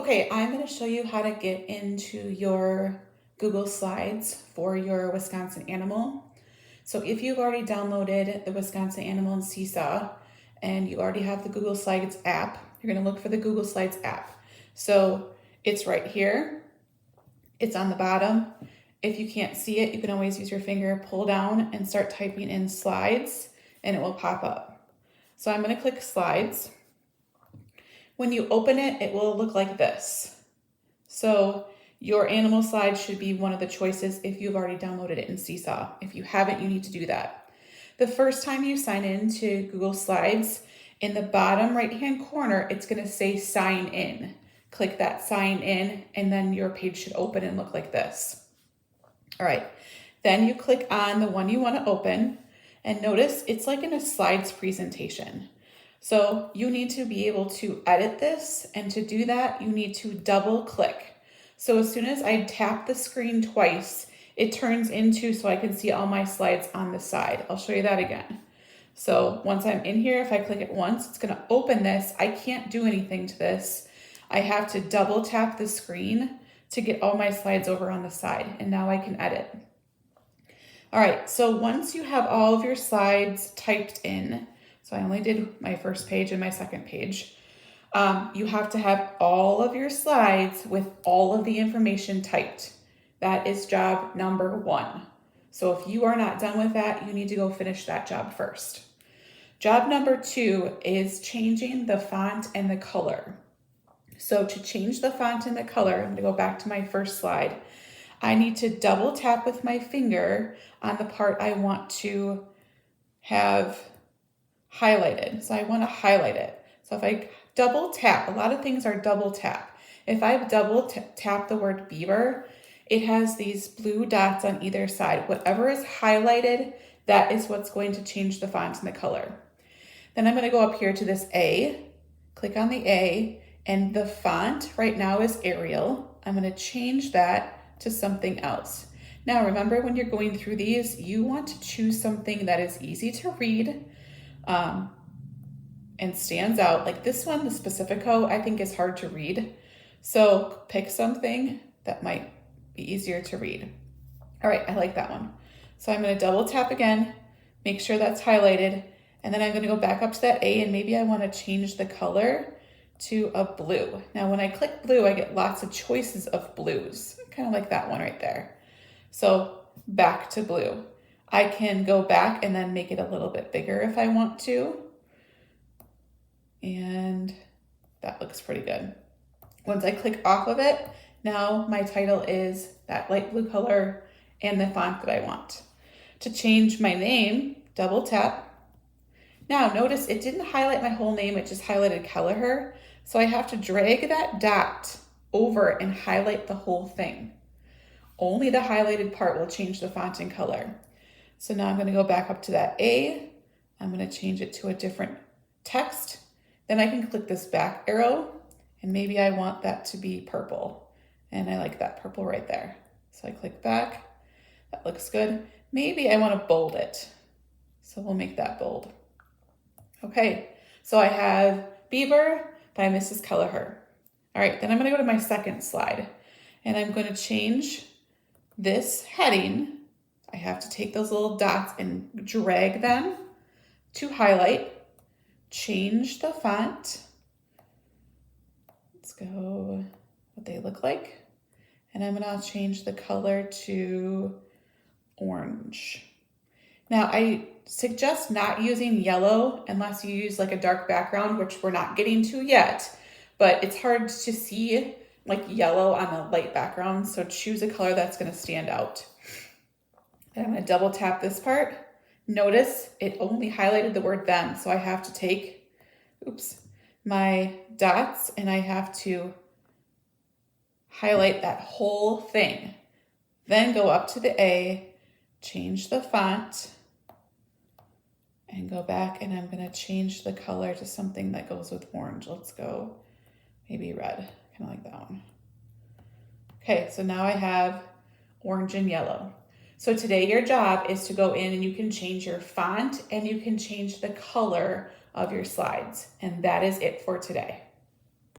Okay, I'm going to show you how to get into your Google Slides for your Wisconsin Animal. So if you've already downloaded the Wisconsin Animal and Seesaw and you already have the Google Slides app, you're going to look for the Google Slides app. So it's right here. It's on the bottom. If you can't see it, you can always use your finger, pull down and start typing in slides and it will pop up. So I'm going to click slides. When you open it, it will look like this. So your animal slide should be one of the choices if you've already downloaded it in Seesaw. If you haven't, you need to do that. The first time you sign in to Google Slides, in the bottom right-hand corner, it's going to say sign in. Click that sign in, and then your page should open and look like this. All right, then you click on the one you want to open, and notice it's like in a slides presentation. So you need to be able to edit this, and to do that, you need to double click. So as soon as I tap the screen twice, it turns into so I can see all my slides on the side. I'll show you that again. So once I'm in here, if I click it once, it's gonna open this. I can't do anything to this. I have to double tap the screen to get all my slides over on the side, and now I can edit. All right, so once you have all of your slides typed in, so I only did my first page and my second page, you have to have all of your slides with all of the information typed. That is job number 1. So if you are not done with that, you need to go finish that job first. Job number 2 is changing the font and the color. So to change the font and the color, I'm gonna go back to my first slide. I need to double tap with my finger on the part I want to have highlighted. So I want to highlight it. So if I double tap, a lot of things are double tap. If I double tap the word beaver, it has these blue dots on either side. Whatever is highlighted, that is what's going to change the font and the color. Then I'm going to go up here to this A, click on the A, and the font right now is Arial. I'm going to change that to something else. Now remember, when you're going through these, you want to choose something that is easy to read, and stands out. Like this one, the Pacifico, I think is hard to read. So pick something that might be easier to read. All right, I like that one. So I'm gonna double tap again, make sure that's highlighted, and then I'm gonna go back up to that A, and maybe I wanna change the color to a blue. Now when I click blue, I get lots of choices of blues, kind of like that one right there. So back to blue. I can go back and then make it a little bit bigger if I want to. And that looks pretty good. Once I click off of it, now my title is that light blue color and the font that I want. To change my name, double tap. Now notice it didn't highlight my whole name, it just highlighted Kelleher. So I have to drag that dot over and highlight the whole thing. Only the highlighted part will change the font and color. So now I'm going to go back up to that A. I'm going to change it to a different text. Then I can click this back arrow, and maybe I want that to be purple. And I like that purple right there. So I click back. That looks good. Maybe I want to bold it. So we'll make that bold. Okay, so I have Beaver by Mrs. Kelleher. All right, then I'm going to go to my second slide, and I'm going to change this heading. I have to take those little dots and drag them to highlight, change the font. Let's go what they look like. And I'm gonna change the color to orange. Now I suggest not using yellow unless you use like a dark background, which we're not getting to yet, but it's hard to see like yellow on a light background. So choose a color that's gonna stand out. And I'm going to double tap this part. Notice it only highlighted the word them. So I have to take, my dots, and I have to highlight that whole thing. Then go up to the A, change the font, and go back, and I'm going to change the color to something that goes with orange. Let's go maybe red, kind of like that one. Okay, so now I have orange and yellow. So today your job is to go in and you can change your font and you can change the color of your slides. And that is it for today.